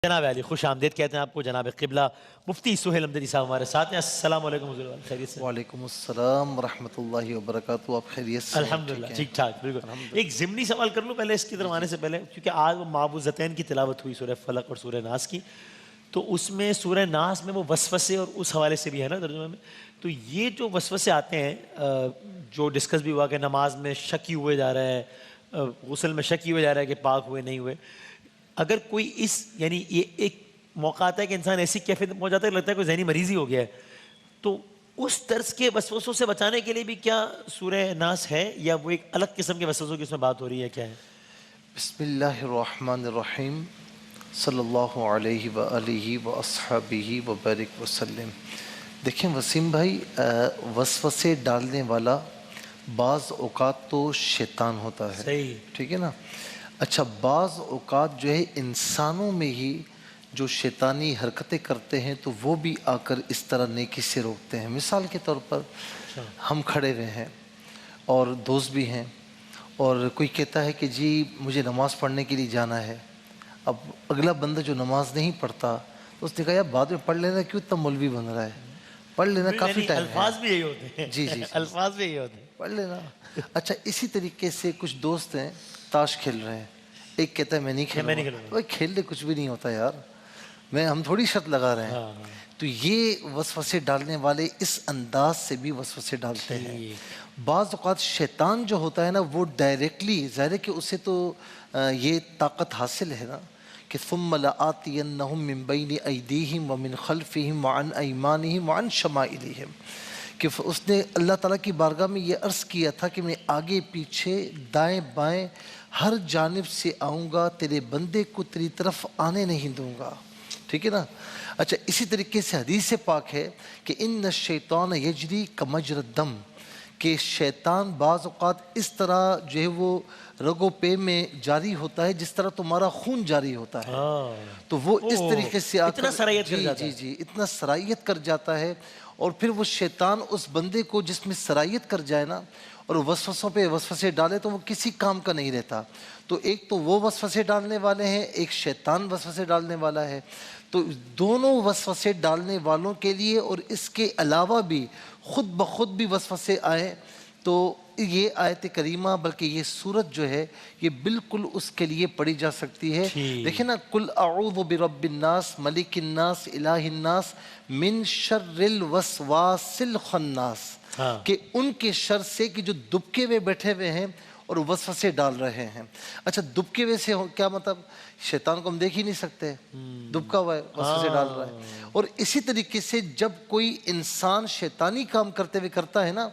جناب علی خوش آمدید کہتے ہیں آپ کو. جناب قبلہ مفتی سہیل امدادی صاحب ہمارے ساتھ ہیں. السلام علیکم حضور، خیریت سے؟ وعلیکم السلام ورحمۃ اللہ وبرکاتہ. آپ خیریت سے؟ الحمدللہ ٹھیک ٹھاک بالکل. ایک ضمنی سوال کر لوں پہلے اس کی طرف آنے سے پہلے، کیونکہ آج وہ معوذتین کی تلاوت ہوئی سورہ فلق اور سورہ ناس کی، تو اس میں سورہ ناس میں وہ وسوسے اور اس حوالے سے بھی ہے نا ترجمہ میں، تو یہ جو وسوسے آتے ہیں جو ڈسکس بھی ہوا کہ نماز میں شکی ہوئے جا رہا ہے، غسل میں شکی ہوئے جا رہا ہے کہ پاک ہوئے نہیں ہوئے، اگر کوئی اس یعنی یہ ایک موقع آتا ہے کہ انسان ایسی کیفیت میں پہنچ جاتا ہے کہ لگتا ہے کوئی ذہنی مریضی ہو گیا ہے، تو اس طرز کے وسوسوں سے بچانے کے لیے بھی کیا سورہ ناس ہے، یا وہ ایک الگ قسم کے وسوسوں کی اس میں بات ہو رہی ہے، کیا ہے؟ بسم اللہ الرحمن الرحیم. صلی اللہ علیہ وآلہ واصحابہ وبارک وسلم. دیکھیں وسیم بھائی، وسوسے ڈالنے والا بعض اوقات تو شیطان ہوتا ہے، صحیح، ٹھیک ہے نا. اچھا، بعض اوقات جو ہے انسانوں میں ہی جو شیطانی حرکتیں کرتے ہیں تو وہ بھی آ کر اس طرح نیکی سے روکتے ہیں. مثال کے طور پر ہم کھڑے ہوئے ہیں اور دوست بھی ہیں، اور کوئی کہتا ہے کہ جی مجھے نماز پڑھنے کے لیے جانا ہے. اب اگلا بندہ جو نماز نہیں پڑھتا تو اس نے کہا یار بعد میں پڑھ لینا، کیوں اتنا مولوی بن رہا ہے، پڑھ لینا، کافی یعنی ٹائم ہے. الفاظ بھی یہی ہوتے ہیں. جی جی الفاظ بھی یہی ہوتے ہیں. پڑھ لینا. اچھا، اسی طریقے سے کچھ دوست ہیں تاش کھیل رہے ہیں، ایک کہتا ہے میں نہیں کھیلوں گا. بھائی کھیل لے، کچھ بھی نہیں ہوتا یار، ہم تھوڑی شرط لگا رہے ہیں. تو یہ وسوسے ڈالنے والے اس انداز سے بھی وسوسے ڈالتے ہیں. بعض اوقات شیطان جو ہوتا ہے نا وہ ڈائریکٹلی، ظاہر ہے کہ اسے تو یہ طاقت حاصل ہے نا کہ ثم لآتینہم من بین ایدیہم ومن خلفہم وعن ایمانہم وعن شمائلہم، کہ اس نے اللہ تعالیٰ کی بارگاہ میں یہ عرض کیا تھا کہ میں آگے پیچھے دائیں بائیں ہر جانب سے آؤں گا، تیرے بندے کو تیری طرف آنے نہیں دوں گا، ٹھیک ہے نا. اچھا، اسی طریقے سے حدیث پاک ہے کہ ان الشیطان یجری کمجر الدم، کہ شیطان بعض اوقات اس طرح جو ہے وہ رگو پے میں جاری ہوتا ہے جس طرح تمہارا خون جاری ہوتا ہے. تو وہ اس طریقے سے اتنا سرائیت کر جاتا ہے. جی اتنا سرائیت کر جاتا ہے. اور پھر وہ شیطان اس بندے کو جس میں سرائیت کر جائے نا اور وسوسوں پہ وسوسے ڈالے تو وہ کسی کام کا نہیں رہتا. تو ایک تو وہ وسوسے ڈالنے والے ہیں، ایک شیطان وسوسے ڈالنے والا ہے. تو دونوں وسوسے ڈالنے والوں کے لیے اور اس کے علاوہ بھی خود بخود بھی وسوسے آئیں تو یہ آیت کریمہ بلکہ یہ سورت جو ہے یہ بالکل اس کے لیے پڑھی جا سکتی ہے. دیکھیں نا، قل اعوذ برب الناس ملک الناس الہ الناس من شر الوسواس الخناس، کہ ان کے شر سے کہ جو دبکے ہوئے بیٹھے ہوئے ہیں اور وسوسے ڈال رہے ہیں. اچھا، دبکے ہوئے سے کیا مطلب؟ شیطان کو ہم دیکھ ہی نہیں سکتے، دبکا ہوا ہے، وسوسے ڈال رہا ہے. اور اسی طریقے سے جب کوئی انسان شیطانی کام کرتے ہوئے کرتا ہے نا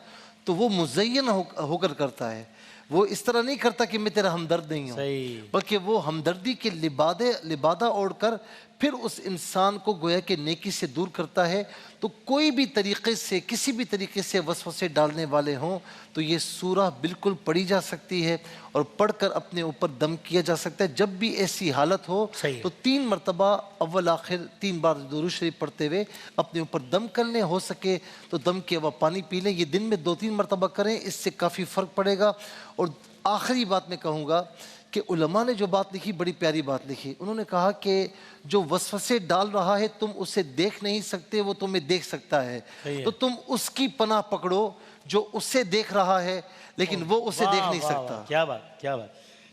تو وہ مزین ہو کر کرتا ہے. وہ اس طرح نہیں کرتا کہ میں تیرا ہمدرد نہیں ہوں، بلکہ وہ ہمدردی کے لبادہ اوڑھ کر پھر اس انسان کو گویا کہ نیکی سے دور کرتا ہے. تو کوئی بھی طریقے سے کسی بھی طریقے سے وسوسے ڈالنے والے ہوں تو یہ سورہ بالکل پڑھی جا سکتی ہے اور پڑھ کر اپنے اوپر دم کیا جا سکتا ہے. جب بھی ایسی حالت ہو تو 3 مرتبہ اول آخر 3 بار درود شریف پڑھتے ہوئے اپنے اوپر دم کر لیں. ہو سکے تو دم کے وہ پانی پی لیں. یہ دن میں 2-3 مرتبہ کریں، اس سے کافی فرق پڑے گا. اور آخری بات میں کہوں گا کہ علماء نے جو بات لکھی بڑی پیاری بات لکھی. انہوں نے کہا کہ جو وسوسے ڈال رہا ہے تم اسے دیکھ نہیں سکتے، وہ تمہیں دیکھ سکتا ہے. تو تم اس کی پناہ پکڑو جو اسے دیکھ رہا ہے لیکن وہ اسے دیکھ نہیں سکتا. کیا بات، کیا بات.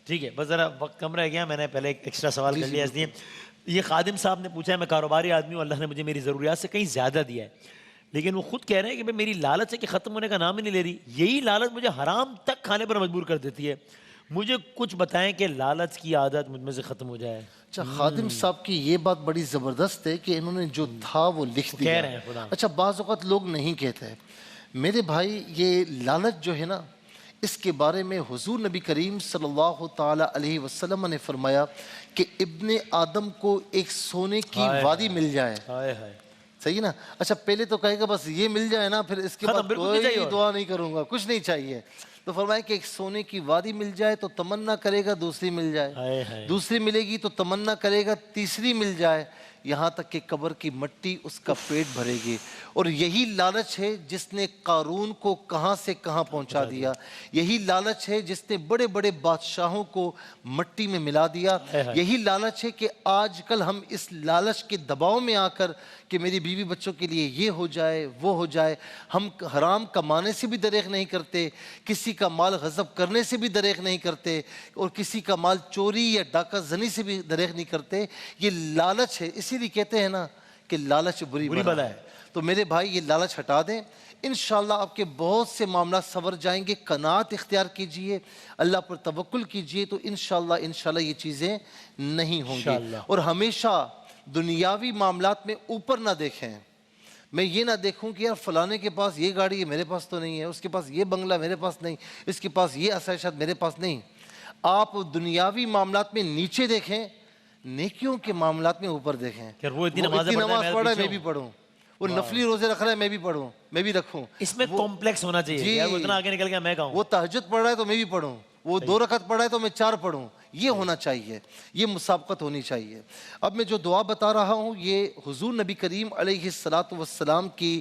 ٹھیک ہے، بس ذرا وقت کم رہ گیا، میں نے پہلے ایک ایکسٹرا سوال کر لیا. اس لیے یہ خادم صاحب نے پوچھا ہے، میں کاروباری آدمی ہوں، اللہ نے مجھے میری ضروریات سے کہیں زیادہ دیا ہے، لیکن وہ خود کہہ رہے ہیں کہ میری لالچ ہے کہ ختم ہونے کا نام ہی نہیں لے رہی. یہی لالچ مجھے حرام تک کھانے پر مجبور کر دیتی ہے. مجھے کچھ بتائیں کہ لالچ کی عادت مجھ میں سے ختم ہو جائے. اچھا، خادم صاحب کی یہ بات بڑی زبردست ہے کہ انہوں نے جو تھا وہ لکھ دیا. اچھا، بعض اوقات لوگ نہیں کہتے ہیں. میرے بھائی، یہ لالچ جو ہے نا اس کے بارے میں حضور نبی کریم صلی اللہ تعالی علیہ وسلم نے فرمایا کہ ابن آدم کو ایک سونے کی وادی مل جائے، صحیح نا. اچھا، پہلے تو کہے گا بس یہ مل جائے نا، پھر اس کے بعد کوئی دعا نہیں کروں گا، کچھ نہیں چاہیے. تو فرمایا کہ ایک سونے کی وادی مل جائے تو تمنا کرے گا دوسری مل جائے، دوسری ملے گی تو تمنا کرے گا تیسری مل جائے. یہاں تک کہ قبر کی مٹی اس کا پیٹ بھرے گی. اور یہی لالچ ہے جس نے قارون کو کہاں سے کہاں پہنچا دیا. یہی لالچ ہے جس نے بڑے بڑے بادشاہوں کو مٹی میں ملا دیا. یہی لالچ ہے کہ آج کل ہم اس لالچ کے دباؤ میں آ کر کہ میری بیوی بچوں کے لیے یہ ہو جائے وہ ہو جائے، ہم حرام کمانے سے بھی دریغ نہیں کرتے، کسی کا مال غصب کرنے سے بھی دریغ نہیں کرتے، اور کسی کا مال چوری یا ڈاکہ زنی سے بھی دریغ نہیں کرتے. یہ لالچ ہے. اسی لیے کہتے ہیں نا کہ لالچ بری بلا ہے. تو میرے بھائی یہ لالچ ہٹا دیں، انشاءاللہ آپ کے بہت سے معاملات سنور جائیں گے. قناعت اختیار کیجئے، اللہ پر توکل کیجئے، تو انشاءاللہ یہ چیزیں نہیں ہوں گی. اور ہمیشہ دنیاوی معاملات میں اوپر نہ دیکھیں. میں یہ نہ دیکھوں کہ یار فلانے کے پاس یہ گاڑی ہے میرے پاس تو نہیں ہے، اس کے پاس یہ بنگلہ میرے پاس نہیں، اس کے پاس یہ آسائشات میرے پاس نہیں. آپ دنیاوی معاملات میں نیچے دیکھیں، نیکیوں کے معاملات میں اوپر دیکھیں. وہ اتنی نماز پڑھ رہا ہے میں بھی پیچھے پڑھوں، وہ نفلی روزے رکھ رہا ہے میں بھی پڑھوں، میں بھی رکھوں. اس میں کمپلیکس ہونا چاہیے یار، وہ اتنا آگے نکل گیا میں کہوں. وہ تہجد پڑھ رہا ہے تو میں بھی پڑھوں، وہ 2 رکعت پڑھ رہا ہے تو میں 4 پڑھوں. یہ ہونا چاہیے، یہ مسابقت ہونی چاہیے. اب میں جو دعا بتا رہا ہوں یہ حضور نبی کریم علیہ السلام کی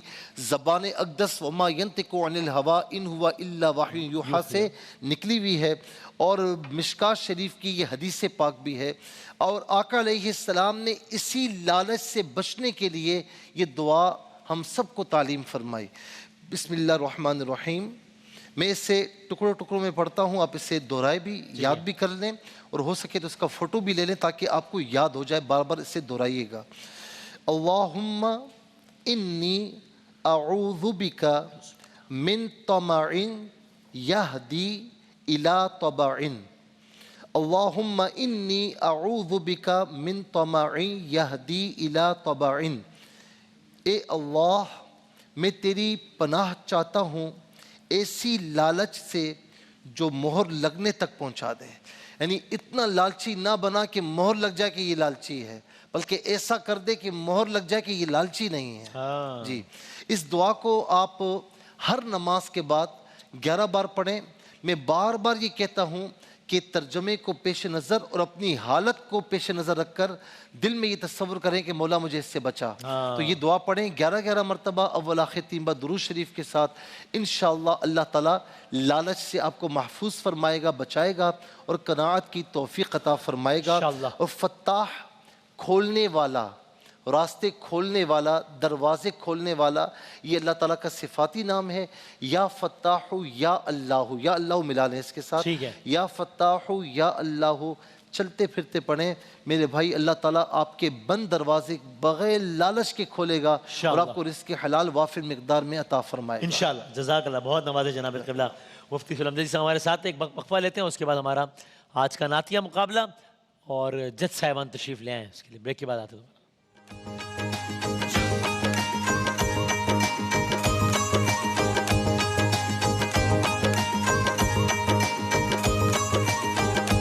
زبان اقدس وما ینطق عن الہوا ان ہوا الا وحی یوحی سے نکلی ہوئی ہے، اور مشکاۃ شریف کی یہ حدیث پاک بھی ہے. اور آقا علیہ السلام نے اسی لالچ سے بچنے کے لیے یہ دعا ہم سب کو تعلیم فرمائی. بسم اللہ الرحمن الرحیم. میں اس سے ٹکڑوں میں پڑھتا ہوں، آپ اسے دہرائے بھی یاد بھی کر لیں، اور ہو سکے تو اس کا فوٹو بھی لے لیں تاکہ آپ کو یاد ہو جائے، بار بار اسے دہرائیے گا. اللہم انی اعوذ بک من طمع یہدی الی طبع. اللہم انی اعوذ بک من طمع یہدی الی طبع. اے اللہ میں تیری پناہ چاہتا ہوں ایسی لالچ سے جو مہر لگنے تک پہنچا دے. یعنی اتنا لالچی نہ بنا کہ مہر لگ جائے کہ یہ لالچی ہے، بلکہ ایسا کر دے کہ مہر لگ جائے کہ یہ لالچی نہیں ہے. جی اس دعا کو آپ ہر نماز کے بعد 11 بار پڑھیں. میں بار بار یہ کہتا ہوں کہ ترجمے کو پیش نظر اور اپنی حالت کو پیش نظر رکھ کر دل میں یہ تصور کریں کہ مولا مجھے اس سے بچا. تو یہ دعا پڑھیں 11 مرتبہ اول آخر 3 بار درود شریف کے ساتھ. انشاءاللہ اللہ تعالیٰ لالچ سے آپ کو محفوظ فرمائے گا، بچائے گا، اور قناعت کی توفیق عطا فرمائے گا. اور فتاح کھولنے والا، راستے کھولنے والا، دروازے کھولنے والا، یہ اللہ تعالیٰ کا صفاتی نام ہے. یا فتاح یا اللہ ملا لیں اس کے ساتھ. یا فتاح یا اللہ چلتے پھرتے پڑھیں میرے بھائی. اللہ تعالیٰ آپ کے بند دروازے بغیر لالچ کے کھولے گا اور آپ کو رزق حلال وافر مقدار میں عطا فرمائے گا انشاءاللہ. جزاک اللہ، بہت نوازے جناب القبلہ مفتی فضل حمزہ جی سے. ہمارے ساتھ ایک وقفہ لیتے ہیں، اس کے بعد ہمارا آج کا نعتیہ مقابلہ اور جج صاحبان تشریف لے آئیں. اس کے لیے بریک کے بعد آتے ہیں.